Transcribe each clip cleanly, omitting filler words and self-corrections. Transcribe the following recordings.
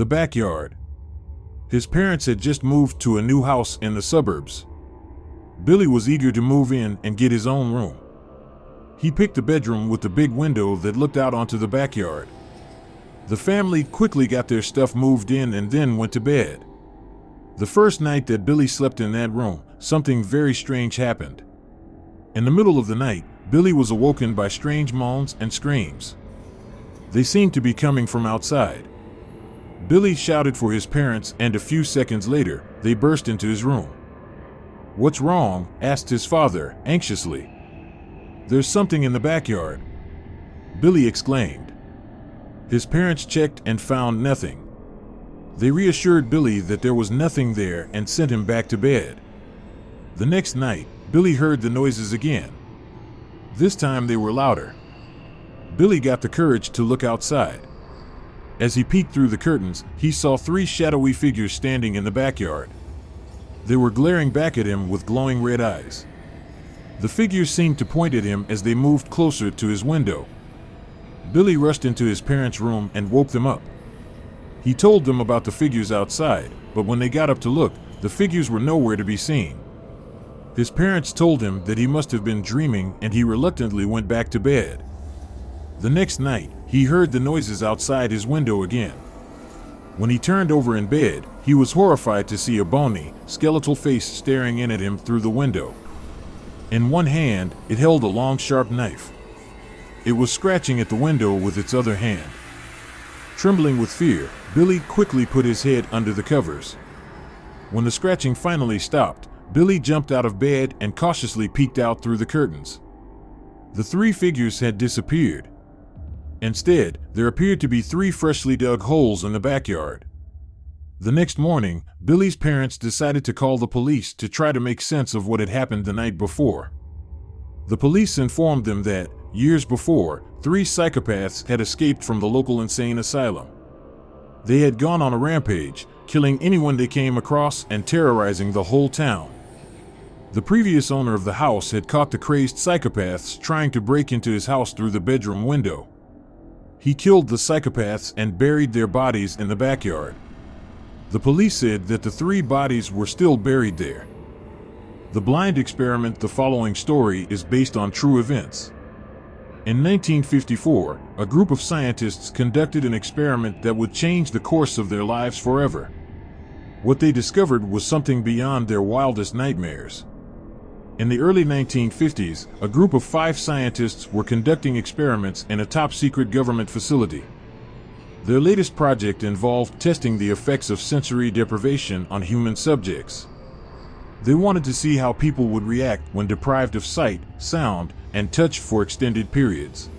The backyard. His parents had just moved to a new house in the suburbs. Billy was eager to move in and get his own room. He picked a bedroom with a big window that looked out onto the backyard. The family quickly got their stuff moved in and then went to bed. The first night that Billy slept in that room, something very strange happened. In the middle of the night, Billy was awoken by strange moans and screams. They seemed to be coming from outside. Billy shouted for his parents, and a few seconds later, they burst into his room. "What's wrong?" asked his father, anxiously. "There's something in the backyard," Billy exclaimed. His parents checked and found nothing. They reassured Billy that there was nothing there and sent him back to bed. The next night, Billy heard the noises again. This time they were louder. Billy got the courage to look outside. As he peeked through the curtains, he saw 3 shadowy figures standing in the backyard. They were glaring back at him with glowing red eyes. The figures seemed to point at him as they moved closer to his window. Billy rushed into his parents' room and woke them up. He told them about the figures outside, but when they got up to look, the figures were nowhere to be seen. His parents told him that he must have been dreaming, and he reluctantly went back to bed. The next night, he heard the noises outside his window again. When he turned over in bed, he was horrified to see a bony, skeletal face staring in at him through the window. In one hand, it held a long, sharp knife. It was scratching at the window with its other hand. Trembling with fear, Billy quickly put his head under the covers. When the scratching finally stopped, Billy jumped out of bed and cautiously peeked out through the curtains. The 3 figures had disappeared. Instead, there appeared to be 3 freshly dug holes in the backyard. The next morning, Billy's parents decided to call the police to try to make sense of what had happened the night before. The police informed them that, years before, 3 psychopaths had escaped from the local insane asylum. They had gone on a rampage, killing anyone they came across and terrorizing the whole town. The previous owner of the house had caught the crazed psychopaths trying to break into his house through the bedroom window. He killed the psychopaths and buried their bodies in the backyard. The police said that the 3 bodies were still buried there. The blind experiment, the following story, is based on true events. In 1954, a group of scientists conducted an experiment that would change the course of their lives forever. What they discovered was something beyond their wildest nightmares. In the early 1950s, a group of 5 scientists were conducting experiments in a top-secret government facility. Their latest project involved testing the effects of sensory deprivation on human subjects. They wanted to see how people would react when deprived of sight, sound, and touch for extended periods.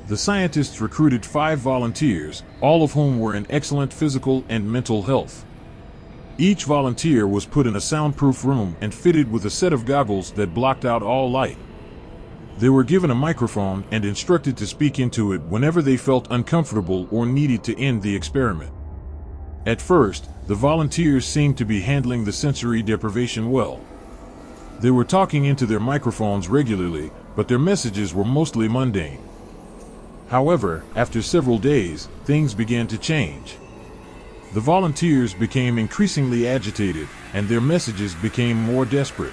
The scientists recruited 5 volunteers, all of whom were in excellent physical and mental health. Each volunteer was put in a soundproof room and fitted with a set of goggles that blocked out all light. They were given a microphone and instructed to speak into it whenever they felt uncomfortable or needed to end the experiment. At first, the volunteers seemed to be handling the sensory deprivation well. They were talking into their microphones regularly, but their messages were mostly mundane. However, after several days, things began to change. The volunteers became increasingly agitated, and their messages became more desperate.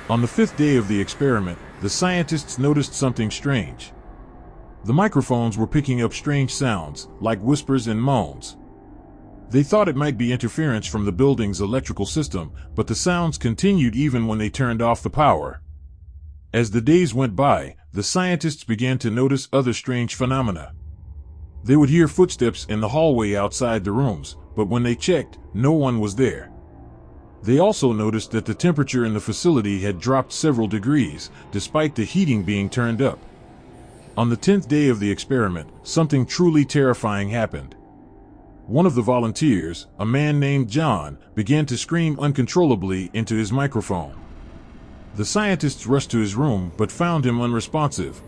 On the 5th day of the experiment, the scientists noticed something strange. The microphones were picking up strange sounds, like whispers and moans. They thought it might be interference from the building's electrical system, but the sounds continued even when they turned off the power. As the days went by, the scientists began to notice other strange phenomena. They would hear footsteps in the hallway outside the rooms, but when they checked, no one was there. They also noticed that the temperature in the facility had dropped several degrees, despite the heating being turned up. On the 10th day of the experiment, something truly terrifying happened. One of the volunteers, a man named John, began to scream uncontrollably into his microphone. The scientists rushed to his room but found him unresponsive.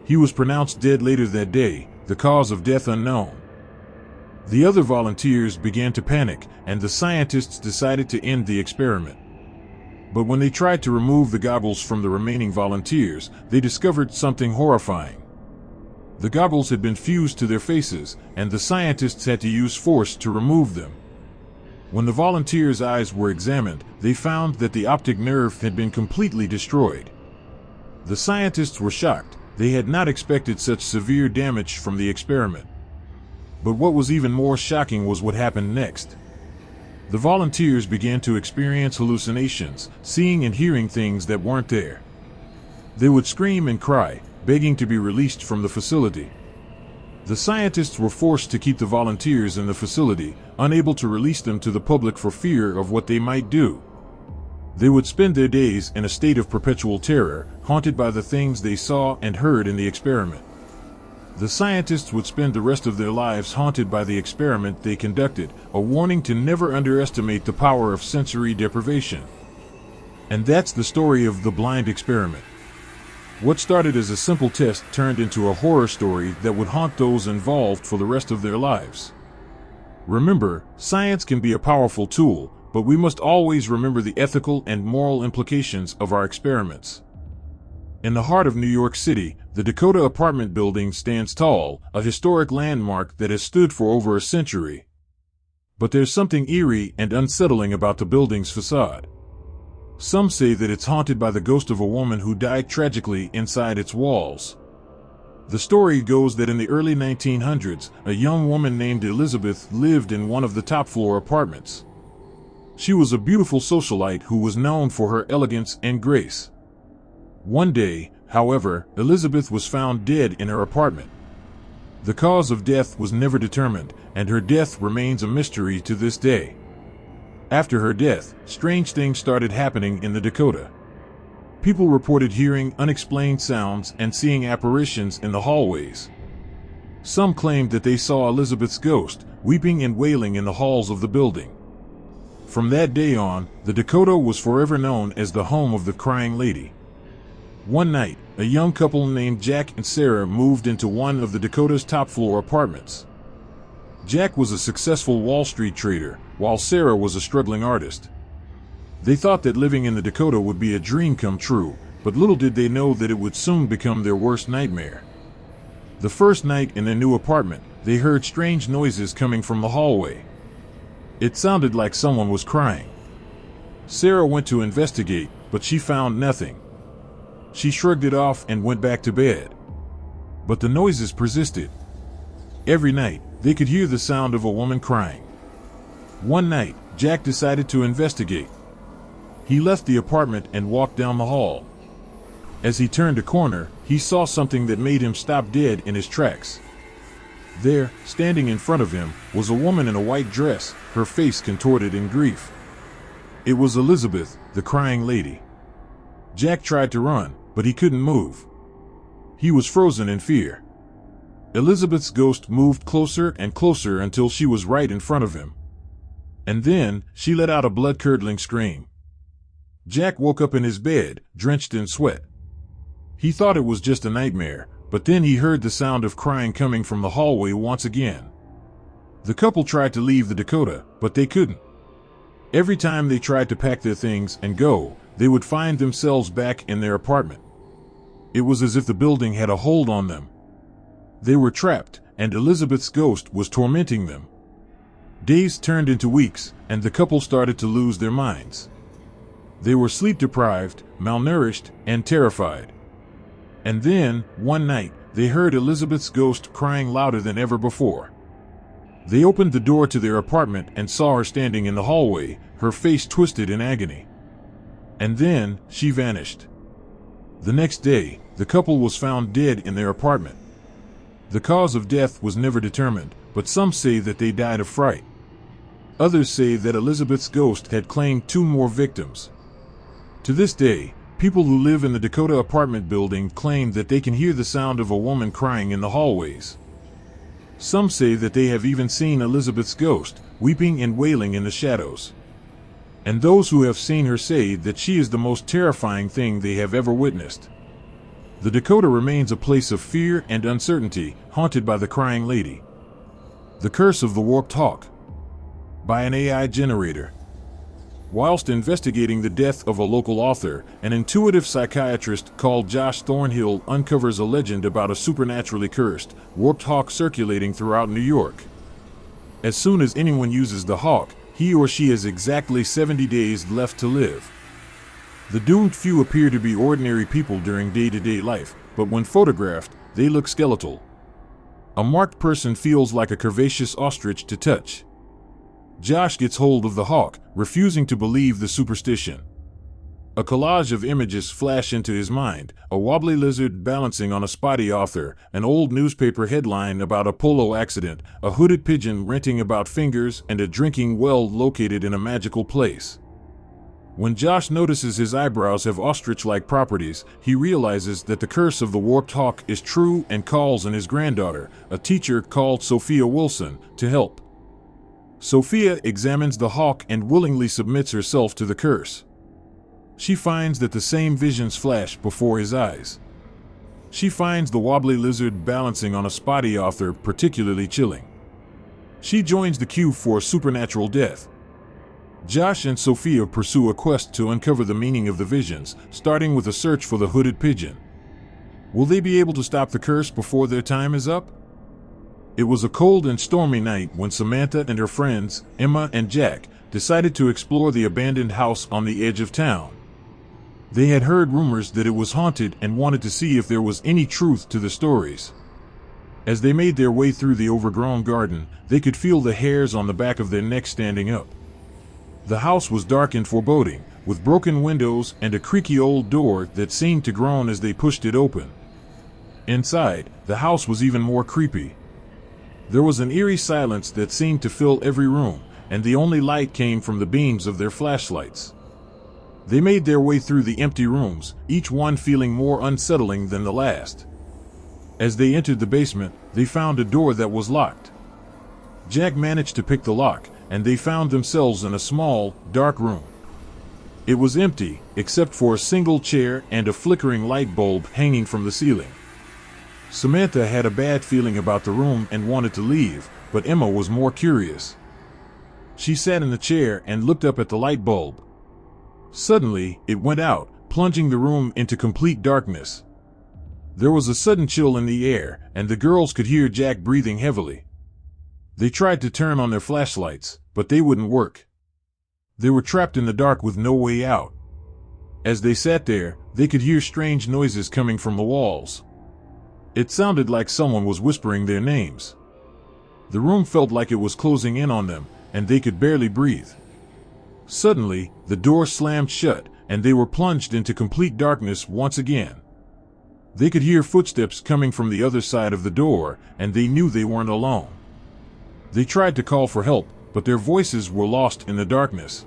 He was pronounced dead later that day, the cause of death unknown. The other volunteers began to panic, and the scientists decided to end the experiment. But when they tried to remove the goggles from the remaining volunteers, they discovered something horrifying. The goggles had been fused to their faces, and the scientists had to use force to remove them. When the volunteers' eyes were examined, they found that the optic nerve had been completely destroyed. The scientists were shocked. They had not expected such severe damage from the experiment. But what was even more shocking was what happened next. The volunteers began to experience hallucinations, seeing and hearing things that weren't there. They would scream and cry, begging to be released from the facility. The scientists were forced to keep the volunteers in the facility, unable to release them to the public for fear of what they might do. They would spend their days in a state of perpetual terror, haunted by the things they saw and heard in the experiment. The scientists would spend the rest of their lives haunted by the experiment they conducted, a warning to never underestimate the power of sensory deprivation. And that's the story of the blind experiment. What started as a simple test turned into a horror story that would haunt those involved for the rest of their lives. Remember, science can be a powerful tool, but we must always remember the ethical and moral implications of our experiments. In the heart of New York City, the Dakota apartment building stands tall, a historic landmark that has stood for over a century. But there's something eerie and unsettling about the building's facade. Some say that it's haunted by the ghost of a woman who died tragically inside its walls. The story goes that in the early 1900s, a young woman named Elizabeth lived in one of the top-floor apartments. She was a beautiful socialite who was known for her elegance and grace. One day, however, Elizabeth was found dead in her apartment. The cause of death was never determined, and her death remains a mystery to this day. After her death, strange things started happening in the Dakota. People reported hearing unexplained sounds and seeing apparitions in the hallways. Some claimed that they saw Elizabeth's ghost, weeping and wailing in the halls of the building. From that day on, the Dakota was forever known as the home of the crying lady. One night, a young couple named Jack and Sarah moved into one of the Dakota's top-floor apartments. Jack was a successful Wall Street trader, while Sarah was a struggling artist. They thought that living in the Dakota would be a dream come true, but little did they know that it would soon become their worst nightmare. The first night in their new apartment, they heard strange noises coming from the hallway. It sounded like someone was crying. Sarah went to investigate, but she found nothing. She shrugged it off and went back to bed. But the noises persisted. Every night, they could hear the sound of a woman crying. One night, Jack decided to investigate. He left the apartment and walked down the hall. As he turned a corner, he saw something that made him stop dead in his tracks. There, standing in front of him, was a woman in a white dress, her face contorted in grief. It was Elizabeth, the crying lady. Jack tried to run, but he couldn't move. He was frozen in fear. Elizabeth's ghost moved closer and closer until she was right in front of him. And then, she let out a blood-curdling scream. Jack woke up in his bed, drenched in sweat. He thought it was just a nightmare, but then he heard the sound of crying coming from the hallway once again. The couple tried to leave the Dakota, but they couldn't. Every time they tried to pack their things and go, they would find themselves back in their apartment. It was as if the building had a hold on them. They were trapped, and Elizabeth's ghost was tormenting them. Days turned into weeks, and the couple started to lose their minds. They were sleep-deprived, malnourished, and terrified. And then, one night, they heard Elizabeth's ghost crying louder than ever before. They opened the door to their apartment and saw her standing in the hallway, her face twisted in agony. And then, she vanished. The next day, the couple was found dead in their apartment. The cause of death was never determined, but some say that they died of fright. Others say that Elizabeth's ghost had claimed 2 more victims. To this day, people who live in the Dakota apartment building claim that they can hear the sound of a woman crying in the hallways. Some say that they have even seen Elizabeth's ghost, weeping and wailing in the shadows. And those who have seen her say that she is the most terrifying thing they have ever witnessed. The Dakota remains a place of fear and uncertainty, haunted by the crying lady. The Curse of the Warped Hawk, by an AI generator. Whilst investigating the death of a local author, an intuitive psychiatrist called Josh Thornhill uncovers a legend about a supernaturally cursed, warped hawk circulating throughout New York. As soon as anyone uses the hawk, he or she has exactly 70 days left to live. The doomed few appear to be ordinary people during day-to-day life, but when photographed, they look skeletal. A marked person feels like a curvaceous ostrich to touch. Josh gets hold of the hawk, refusing to believe the superstition. A collage of images flash into his mind: a wobbly lizard balancing on a spotty author, an old newspaper headline about a polo accident, a hooded pigeon ranting about fingers, and a drinking well located in a magical place. When Josh notices his eyebrows have ostrich-like properties, he realizes that the curse of the warped hawk is true and calls on his granddaughter, a teacher called Sophia Wilson, to help. Sophia examines the hawk and willingly submits herself to the curse. She finds that the same visions flash before his eyes. She finds the wobbly lizard balancing on a spotty author particularly chilling. She joins the queue for a supernatural death. Josh and Sophia pursue a quest to uncover the meaning of the visions, starting with a search for the hooded pigeon. Will they be able to stop the curse before their time is up? It was a cold and stormy night when Samantha and her friends, Emma and Jack, decided to explore the abandoned house on the edge of town. They had heard rumors that it was haunted and wanted to see if there was any truth to the stories. As they made their way through the overgrown garden, they could feel the hairs on the back of their necks standing up. The house was dark and foreboding, with broken windows and a creaky old door that seemed to groan as they pushed it open. Inside, the house was even more creepy. There was an eerie silence that seemed to fill every room, and the only light came from the beams of their flashlights. They made their way through the empty rooms, each one feeling more unsettling than the last. As they entered the basement, they found a door that was locked. Jack managed to pick the lock, and they found themselves in a small, dark room. It was empty, except for a single chair and a flickering light bulb hanging from the ceiling. Samantha had a bad feeling about the room and wanted to leave, but Emma was more curious. She sat in the chair and looked up at the light bulb. Suddenly, it went out, plunging the room into complete darkness. There was a sudden chill in the air, and the girls could hear Jack breathing heavily. They tried to turn on their flashlights, but they wouldn't work. They were trapped in the dark with no way out. As they sat there, they could hear strange noises coming from the walls. It sounded like someone was whispering their names. The room felt like it was closing in on them, and they could barely breathe. Suddenly, the door slammed shut, and they were plunged into complete darkness once again. They could hear footsteps coming from the other side of the door, and they knew they weren't alone. They tried to call for help, but their voices were lost in the darkness.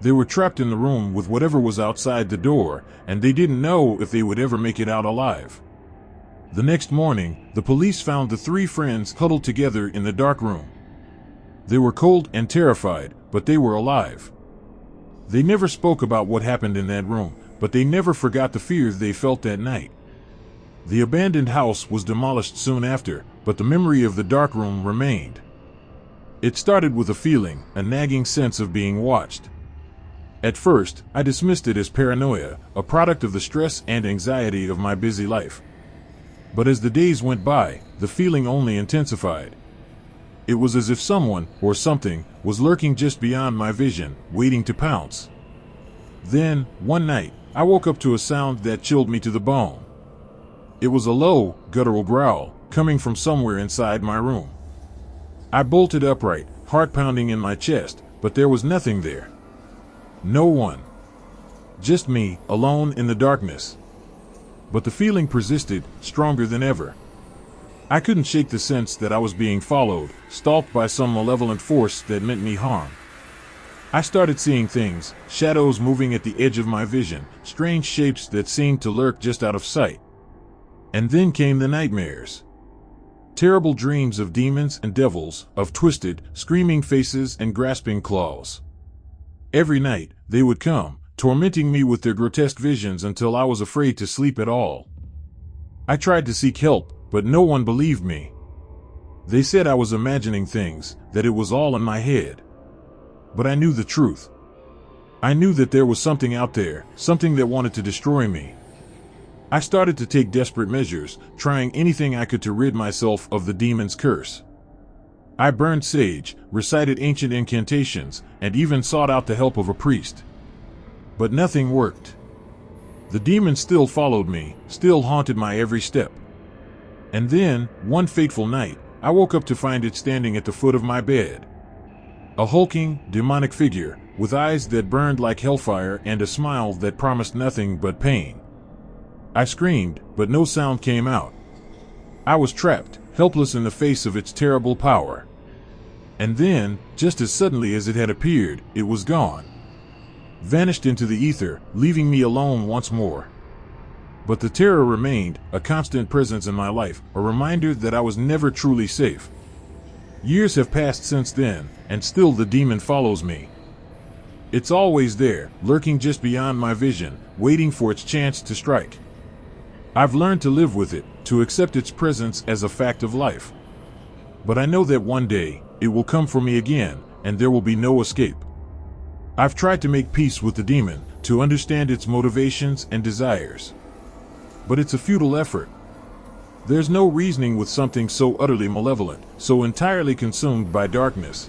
They were trapped in the room with whatever was outside the door, and they didn't know if they would ever make it out alive. The next morning, the police found the three friends huddled together in the dark room. They were cold and terrified, but they were alive. They never spoke about what happened in that room, but they never forgot the fear they felt that night. The abandoned house was demolished soon after, but the memory of the dark room remained. It started with a feeling, a nagging sense of being watched. At first, I dismissed it as paranoia, a product of the stress and anxiety of my busy life. But as the days went by, the feeling only intensified. It was as if someone, or something, was lurking just beyond my vision, waiting to pounce. Then, one night, I woke up to a sound that chilled me to the bone. It was a low, guttural growl, coming from somewhere inside my room. I bolted upright, heart pounding in my chest, but there was nothing there. No one. Just me, alone in the darkness. But the feeling persisted, stronger than ever. I couldn't shake the sense that I was being followed, stalked by some malevolent force that meant me harm. I started seeing things, shadows moving at the edge of my vision, strange shapes that seemed to lurk just out of sight. And then came the nightmares. Terrible dreams of demons and devils, of twisted, screaming faces and grasping claws. Every night, they would come, tormenting me with their grotesque visions until I was afraid to sleep at all. I tried to seek help, but no one believed me. They said I was imagining things, that it was all in my head. But I knew the truth. I knew that there was something out there, something that wanted to destroy me. I started to take desperate measures, trying anything I could to rid myself of the demon's curse. I burned sage, recited ancient incantations, and even sought out the help of a priest. But nothing worked. The demon still followed me, still haunted my every step. And then, one fateful night, I woke up to find it standing at the foot of my bed. A hulking, demonic figure, with eyes that burned like hellfire and a smile that promised nothing but pain. I screamed, but no sound came out. I was trapped, helpless in the face of its terrible power. And then, just as suddenly as it had appeared, it was gone. Vanished into the ether, leaving me alone once more. But the terror remained, a constant presence in my life, a reminder that I was never truly safe. Years have passed since then, and still the demon follows me. It's always there, lurking just beyond my vision, waiting for its chance to strike. I've learned to live with it, to accept its presence as a fact of life. But I know that one day, it will come for me again, and there will be no escape. I've tried to make peace with the demon, to understand its motivations and desires. But it's a futile effort. There's no reasoning with something so utterly malevolent, so entirely consumed by darkness.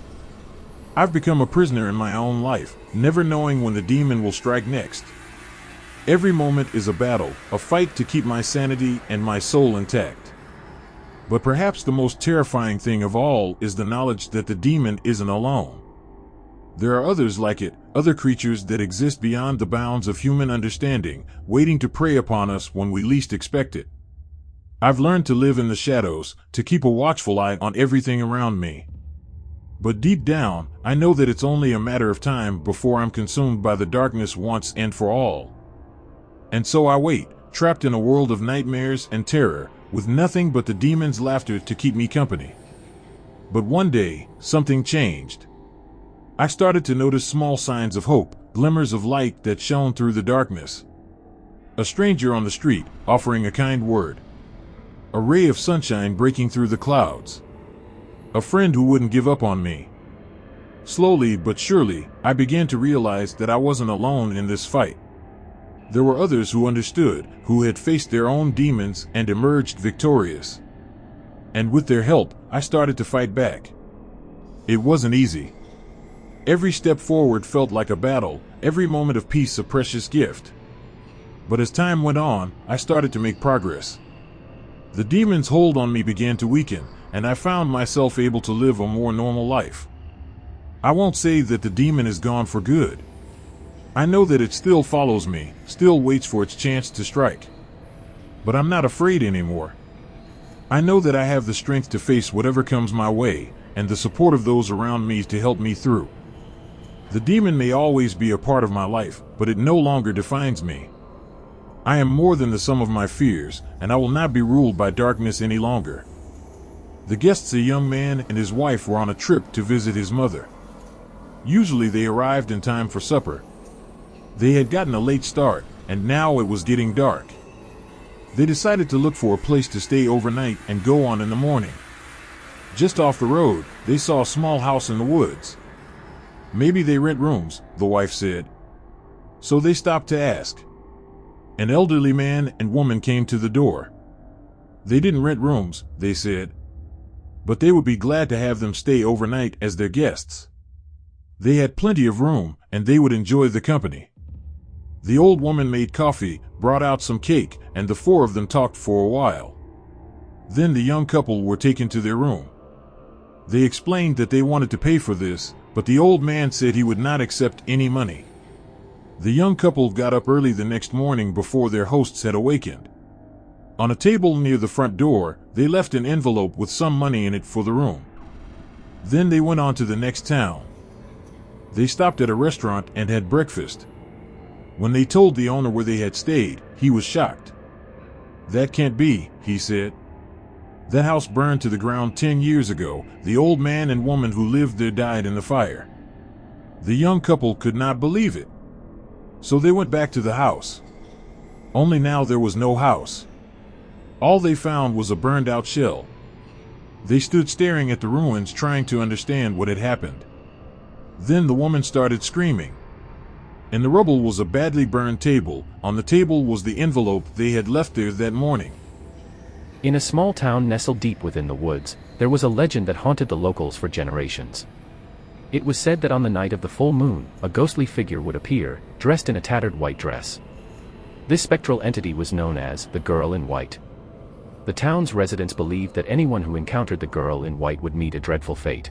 I've become a prisoner in my own life, never knowing when the demon will strike next. Every moment is a battle, a fight to keep my sanity and my soul intact. But perhaps the most terrifying thing of all is the knowledge that the demon isn't alone. There are others like it, other creatures that exist beyond the bounds of human understanding, waiting to prey upon us when we least expect it. I've learned to live in the shadows, to keep a watchful eye on everything around me. But deep down, I know that it's only a matter of time before I'm consumed by the darkness once and for all. And so I wait, trapped in a world of nightmares and terror, with nothing but the demon's laughter to keep me company. But one day, something changed. I started to notice small signs of hope, glimmers of light that shone through the darkness. A stranger on the street, offering a kind word. A ray of sunshine breaking through the clouds. A friend who wouldn't give up on me. Slowly but surely, I began to realize that I wasn't alone in this fight. There were others who understood, who had faced their own demons and emerged victorious. And with their help, I started to fight back. It wasn't easy. Every step forward felt like a battle, every moment of peace a precious gift. But as time went on, I started to make progress. The demon's hold on me began to weaken, and I found myself able to live a more normal life. I won't say that the demon is gone for good. I know that it still follows me, still waits for its chance to strike. But I'm not afraid anymore. I know that I have the strength to face whatever comes my way, and the support of those around me to help me through. The demon may always be a part of my life, but it no longer defines me. I am more than the sum of my fears, and I will not be ruled by darkness any longer. The guests, a young man and his wife, were on a trip to visit his mother. Usually they arrived in time for supper. They had gotten a late start, and now it was getting dark. They decided to look for a place to stay overnight and go on in the morning. Just off the road, they saw a small house in the woods. Maybe they rent rooms, the wife said. So they stopped to ask. An elderly man and woman came to the door. They didn't rent rooms, they said, but they would be glad to have them stay overnight as their guests. They had plenty of room, and they would enjoy the company. The old woman made coffee, brought out some cake, and the four of them talked for a while. Then the young couple were taken to their room. They explained that they wanted to pay for this, but the old man said he would not accept any money. The young couple got up early the next morning before their hosts had awakened. On a table near the front door, they left an envelope with some money in it for the room. Then they went on to the next town. They stopped at a restaurant and had breakfast. When they told the owner where they had stayed, he was shocked. "That can't be," he said. "That house burned to the ground 10 years ago. The old man and woman who lived there died in the fire." The young couple could not believe it. So they went back to the house. Only now there was no house. All they found was a burned-out shell. They stood staring at the ruins, trying to understand what had happened. Then the woman started screaming. In the rubble was a badly burned table. On the table was the envelope they had left there that morning. In a small town nestled deep within the woods, there was a legend that haunted the locals for generations. It was said that on the night of the full moon, a ghostly figure would appear, dressed in a tattered white dress. This spectral entity was known as the Girl in White. The town's residents believed that anyone who encountered the Girl in White would meet a dreadful fate.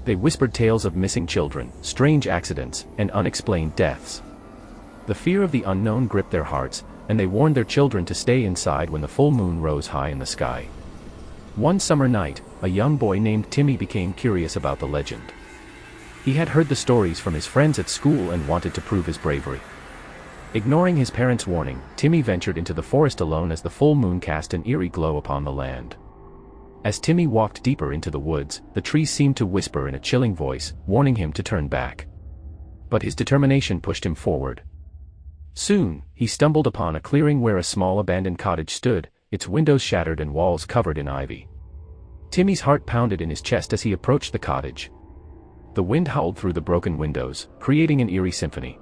They whispered tales of missing children, strange accidents, and unexplained deaths. The fear of the unknown gripped their hearts, and they warned their children to stay inside when the full moon rose high in the sky. One summer night, a young boy named Timmy became curious about the legend. He had heard the stories from his friends at school and wanted to prove his bravery. Ignoring his parents' warning, Timmy ventured into the forest alone as the full moon cast an eerie glow upon the land. As Timmy walked deeper into the woods, the trees seemed to whisper in a chilling voice, warning him to turn back. But his determination pushed him forward. Soon, he stumbled upon a clearing where a small abandoned cottage stood, its windows shattered and walls covered in ivy. Timmy's heart pounded in his chest as he approached the cottage. The wind howled through the broken windows, creating an eerie symphony.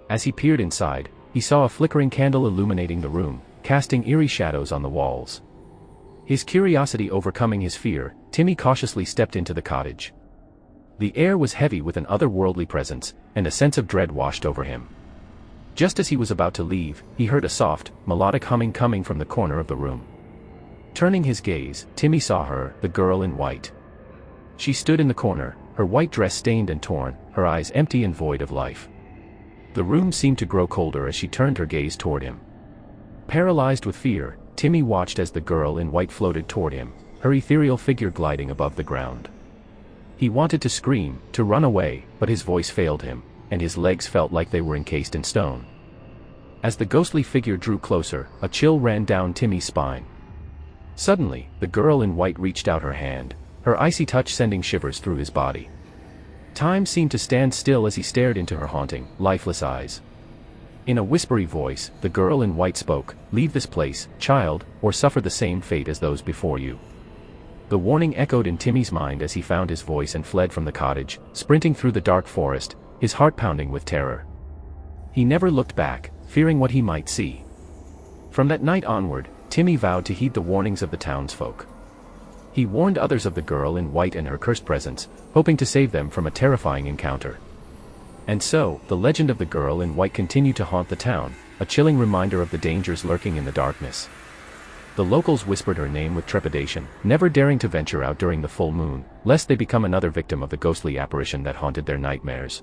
As he peered inside, he saw a flickering candle illuminating the room, casting eerie shadows on the walls. His curiosity overcoming his fear, Timmy cautiously stepped into the cottage. The air was heavy with an otherworldly presence, and a sense of dread washed over him. Just as he was about to leave, he heard a soft, melodic humming coming from the corner of the room. Turning his gaze, Timmy saw her, the Girl in White. She stood in the corner, her white dress stained and torn, her eyes empty and void of life. The room seemed to grow colder as she turned her gaze toward him. Paralyzed with fear, Timmy watched as the Girl in White floated toward him, her ethereal figure gliding above the ground. He wanted to scream, to run away, but his voice failed him, and his legs felt like they were encased in stone. As the ghostly figure drew closer, a chill ran down Timmy's spine. Suddenly, the Girl in White reached out her hand, her icy touch sending shivers through his body. Time seemed to stand still as he stared into her haunting, lifeless eyes. In a whispery voice, the Girl in White spoke, "Leave this place, child, or suffer the same fate as those before you." The warning echoed in Timmy's mind as he found his voice and fled from the cottage, sprinting through the dark forest, his heart pounding with terror. He never looked back, fearing what he might see. From that night onward, Timmy vowed to heed the warnings of the townsfolk. He warned others of the Girl in White and her cursed presence, hoping to save them from a terrifying encounter. And so, the legend of the Girl in White continued to haunt the town, a chilling reminder of the dangers lurking in the darkness. The locals whispered her name with trepidation, never daring to venture out during the full moon, lest they become another victim of the ghostly apparition that haunted their nightmares.